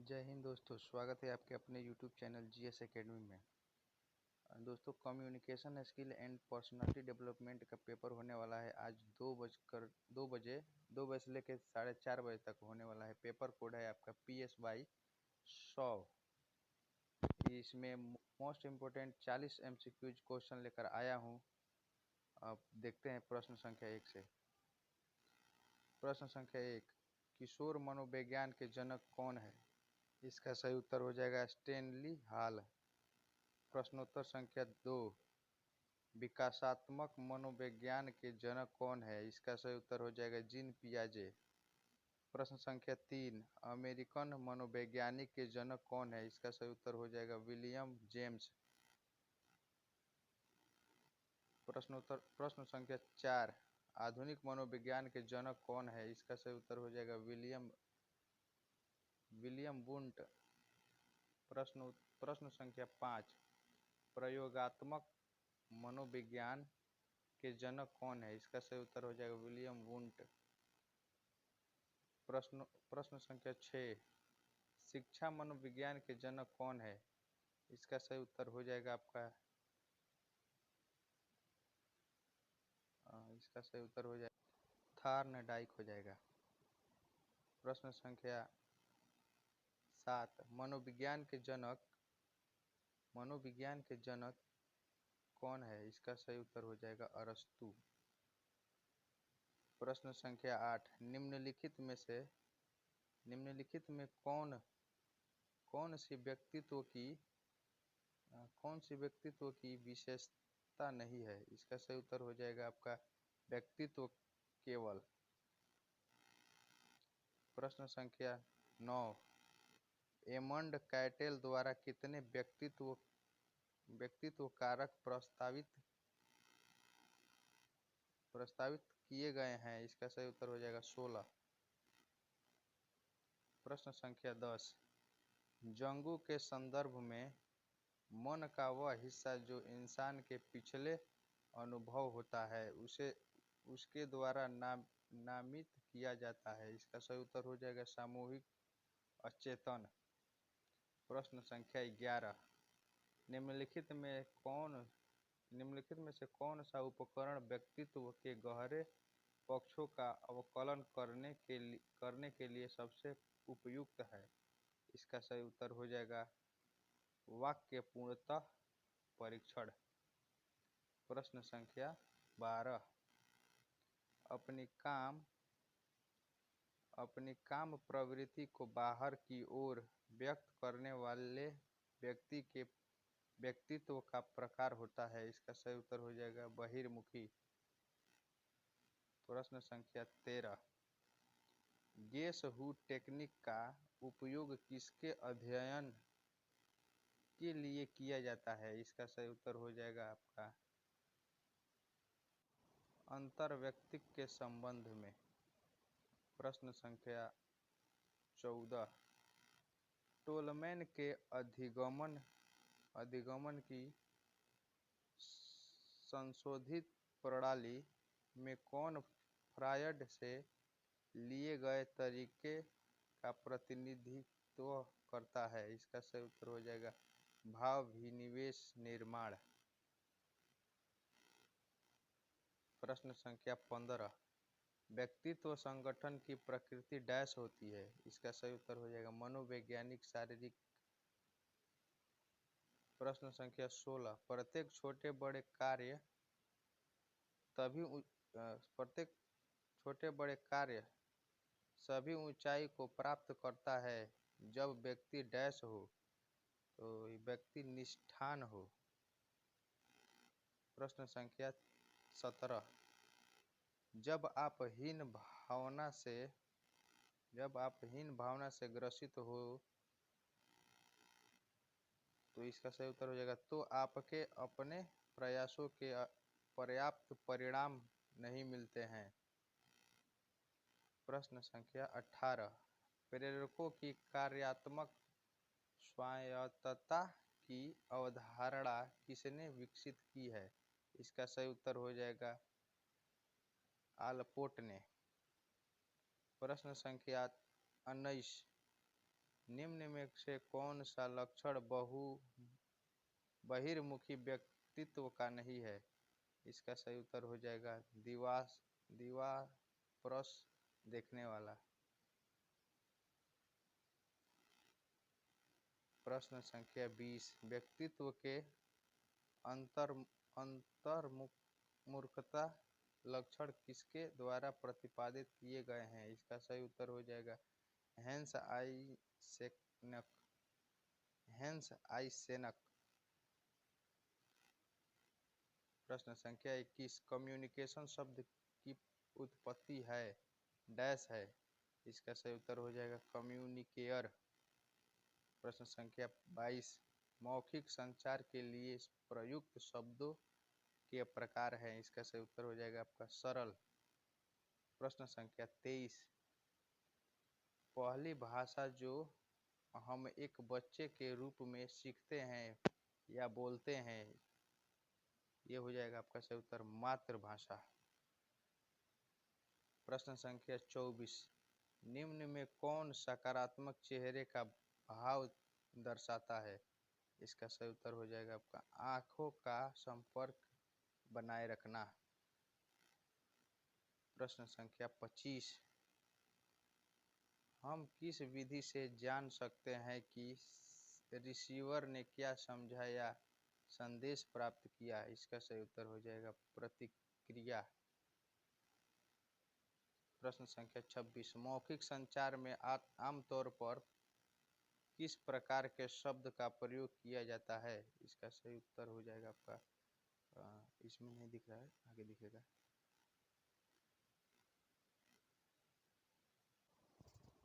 जय हिंद दोस्तों, स्वागत है आपके अपने YouTube चैनल जीएस एकेडमी में। दोस्तों, communication skill and personality development का पेपर होने वाला है आज 2 बजे से लेकर 4:30 बजे तक होने वाला है। पेपर कोड है आपका PSY 100। इसमें मोस्ट इम्पोर्टेंट 40 MCQs क्वेश्चन लेकर आया हूँ। अब देखते हैं प्रश्न संख्या 1 से। प्रश्न संख्या 1, किशोर मनोविज्ञान के जनक कौन है? इसका सही उत्तर हो जाएगा स्टेनली हॉल। प्रश्नोत्तर संख्या 2, विकासात्मक मनोविज्ञान के जनक कौन है? इसका सही उत्तर हो जाएगा जीन पियाजे। प्रश्न संख्या 3, अमेरिकन मनोवैज्ञानिक के जनक कौन है? इसका सही उत्तर हो जाएगा विलियम जेम्स। प्रश्न संख्या 4, आधुनिक मनोविज्ञान के जनक कौन है? इसका सही उत्तर हो जाएगा विलियम वुंट। प्रश्न संख्या 5, प्रयोगात्मक मनोविज्ञान के जनक कौन है? इसका सही उत्तर हो जाएगा विलियम वुंट। प्रश्न संख्या 6, शिक्षा मनोविज्ञान के जनक कौन है? इसका सही उत्तर हो जाएगा आपका थॉर्नडाइक हो जाएगा। प्रश्न संख्या 7, मनोविज्ञान के जनक कौन है? इसका सही उत्तर हो जाएगा अरस्तु। प्रश्न संख्या 8, निम्नलिखित में कौन सी व्यक्तित्व की विशेषता नहीं है? इसका सही उत्तर हो जाएगा आपका व्यक्तित्व केवल। प्रश्न संख्या 9, एमंड कैटेल द्वारा कितने व्यक्तित्व कारक प्रस्तावित किए गए हैं? इसका सही उत्तर हो जाएगा 16। प्रश्न संख्या 10, जंगू के संदर्भ में मन का वह हिस्सा जो इंसान के पिछले अनुभव होता है उसे उसके द्वारा नामित किया जाता है। इसका सही उत्तर हो जाएगा सामूहिक अचेतन। प्रश्न संख्या 11, निम्नलिखित में से कौन सा उपकरण व्यक्तित्व के गहरे पक्षों का अवकलन करने के लिए सबसे उपयुक्त है? इसका सही उत्तर हो जाएगा वाक्य पूर्णतः परीक्षण। प्रश्न संख्या 12, अपनी काम प्रवृत्ति को बाहर की ओर व्यक्त करने वाले व्यक्ति के व्यक्तित्व का प्रकार होता है। इसका सही उत्तर हो जाएगा बहिर्मुखी। प्रश्न संख्या 13, गेस हू टेक्निक का उपयोग किसके अध्ययन के लिए किया जाता है? इसका सही उत्तर हो जाएगा आपका अंतर्वैयक्तिक के संबंध में। प्रश्न संख्या 14, टोलमैन के अधिगमन की संशोधित प्रणाली में कौन फ्रायड से लिए गए तरीके का प्रतिनिधित्व करता है? इसका सही उत्तर हो जाएगा भावाभिनिवेश निर्माण। प्रश्न संख्या 15, व्यक्तित्व संगठन की प्रकृति डैश होती है? इसका सही उत्तर हो जाएगा मनोवैज्ञानिक शारीरिक। प्रश्न संख्या 16, प्रत्येक छोटे बड़े कार्य सभी ऊंचाई को प्राप्त करता है जब व्यक्ति डैश हो, तो व्यक्ति निष्ठान हो। प्रश्न संख्या 17, जब आप हीन भावना से ग्रसित हो, तो इसका सही उत्तर हो जाएगा तो आपके अपने प्रयासों के पर्याप्त परिणाम नहीं मिलते हैं। प्रश्न संख्या 18, प्रेरकों की कार्यात्मक स्वायत्तता की अवधारणा किसने विकसित की है? इसका सही उत्तर हो जाएगा आलपोर्ट ने। प्रश्न संख्या 19, निम्न में से कौन सा लक्षण बहिर्मुखी व्यक्तित्व का नहीं है? इसका सही उत्तर हो जाएगा दीवारपरस देखने वाला। प्रश्न संख्या 20, व्यक्तित्व के अंतर्मुखता लक्षण किसके द्वारा प्रतिपादित किए गए हैं? इसका सही उत्तर हो जाएगा हेंस आइसेनक। प्रश्न संख्या 21, कम्युनिकेशन शब्द की उत्पत्ति है डैश है। इसका सही उत्तर हो जाएगा कम्युनिकेयर। प्रश्न संख्या 22, मौखिक संचार के लिए प्रयुक्त शब्दों के प्रकार हैं। इसका सही उत्तर हो जाएगा आपका सरल। प्रश्न संख्या 23, पहली भाषा जो हम एक बच्चे के रूप में सीखते हैं या बोलते हैं, ये हो जाएगा आपका सही उत्तर मातृभाषा। प्रश्न संख्या 24, निम्न में कौन सकारात्मक चेहरे का भाव दर्शाता है? इसका सही उत्तर हो जाएगा आपका आंखों का संपर्क बनाए रखना। प्रश्न संख्या 25, हम किस विधि से जान सकते हैं कि रिसीवर ने क्या समझा या संदेश प्राप्त किया? इसका सही उत्तर हो जाएगा प्रतिक्रिया। प्रश्न संख्या 26, मौखिक संचार में आमतौर पर किस प्रकार के शब्द का प्रयोग किया जाता है? इसका सही उत्तर हो जाएगा आपका इसमें नहीं दिख रहा है, आगे दिखेगा।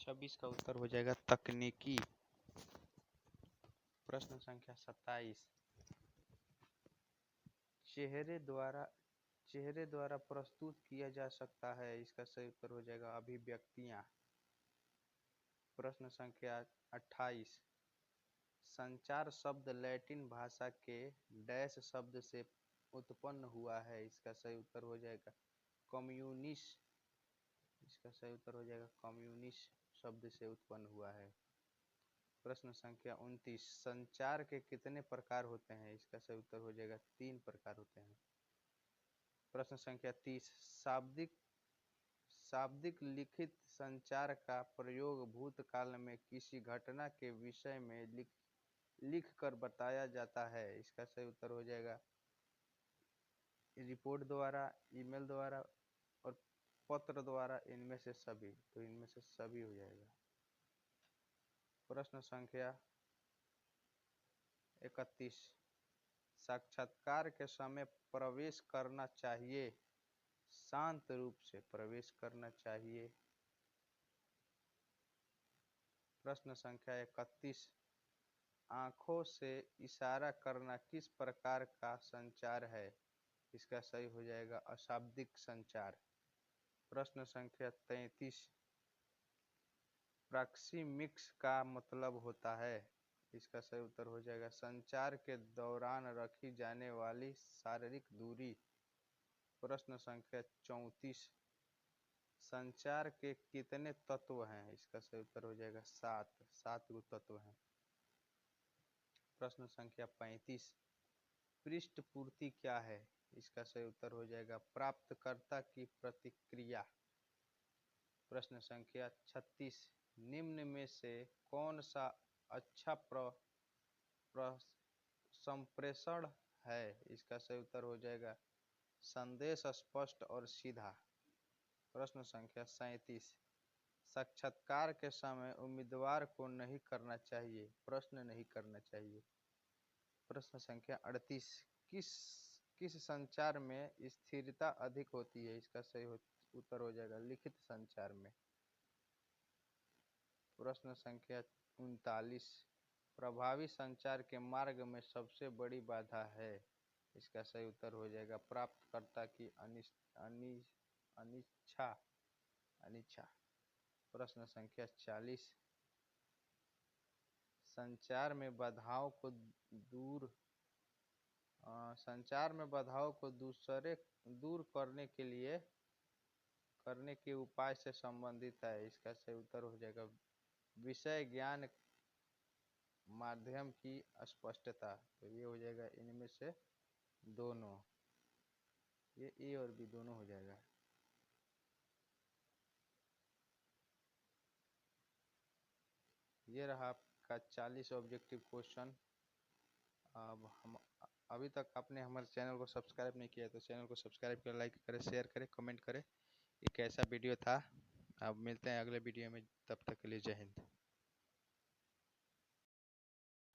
छब्बीस का उत्तर हो जाएगा तकनीकी। प्रश्न संख्या 27, चेहरे द्वारा प्रस्तुत किया जा सकता है। इसका सही उत्तर हो जाएगा अभिव्यक्तियां। प्रश्न संख्या 28, संचार शब्द लैटिन भाषा के डैश शब्द से उत्पन्न हुआ है। इसका सही उत्तर हो जाएगा कम्युनिस। इसका सही उत्तर हो जाएगा कम्युनिस शब्द से उत्पन्न हुआ है। प्रश्न संख्या 29, संचार के कितने प्रकार होते हैं? इसका सही उत्तर हो जाएगा 3 प्रकार होते हैं। प्रश्न संख्या 30, शाब्दिक लिखित संचार का प्रयोग भूतकाल में किसी घटना के विषय में लिख कर बताया जाता है। इसका सही उत्तर हो जाएगा रिपोर्ट द्वारा, ईमेल द्वारा और पत्र द्वारा, इनमें से सभी। तो इनमें से सभी हो जाएगा। प्रश्न संख्या 31, साक्षात्कार के समय प्रवेश करना चाहिए, शांत रूप से प्रवेश करना चाहिए। प्रश्न संख्या 31, आंखों से इशारा करना किस प्रकार का संचार है? इसका सही हो जाएगा अशाब्दिक संचार। प्रश्न संख्या 33, प्रॉक्सिमिक्स का मतलब होता है। इसका सही उत्तर हो जाएगा संचार के दौरान रखी जाने वाली शारीरिक दूरी। प्रश्न संख्या 34, संचार के कितने तत्व हैं? इसका सही उत्तर हो जाएगा 7 गो तत्व हैं। प्रश्न संख्या 35, पृष्ठपूर्ति क्या है? इसका सही उत्तर हो जाएगा प्राप्तकर्ता की प्रतिक्रिया। प्रश्न संख्या 36, निम्न में से कौन सा अच्छा संप्रेषण है? इसका सही उत्तर हो जाएगा संदेश स्पष्ट और सीधा। प्रश्न संख्या 37, साक्षात्कार के समय उम्मीदवार को नहीं करना चाहिए, प्रश्न नहीं करना चाहिए। प्रश्न संख्या 38, किस संचार में स्थिरता अधिक होती है? इसका सही उत्तर हो जाएगा लिखित संचार में। प्रश्न संख्या 39, प्रभावी संचार के मार्ग में सबसे बड़ी बाधा है। इसका सही उत्तर हो जाएगा प्राप्तकर्ता की अनिच्छा। प्रश्न संख्या 40, संचार में बाधाओं को दूर करने के उपाय से संबंधित है। इसका सही उत्तर हो जाएगा विषय ज्ञान माध्यम की स्पष्टता, तो ये हो जाएगा इनमें से दोनों, ये ए और बी दोनों हो जाएगा। ये रहा आपका 40 ऑब्जेक्टिव क्वेश्चन। अब हम अभी तक आपने हमारे चैनल को सब्सक्राइब नहीं किया तो चैनल को सब्सक्राइब करें, लाइक करें, शेयर करें, कमेंट करें। ये कैसा वीडियो था। अब मिलते हैं अगले वीडियो में, तब तक के लिए जय हिंद।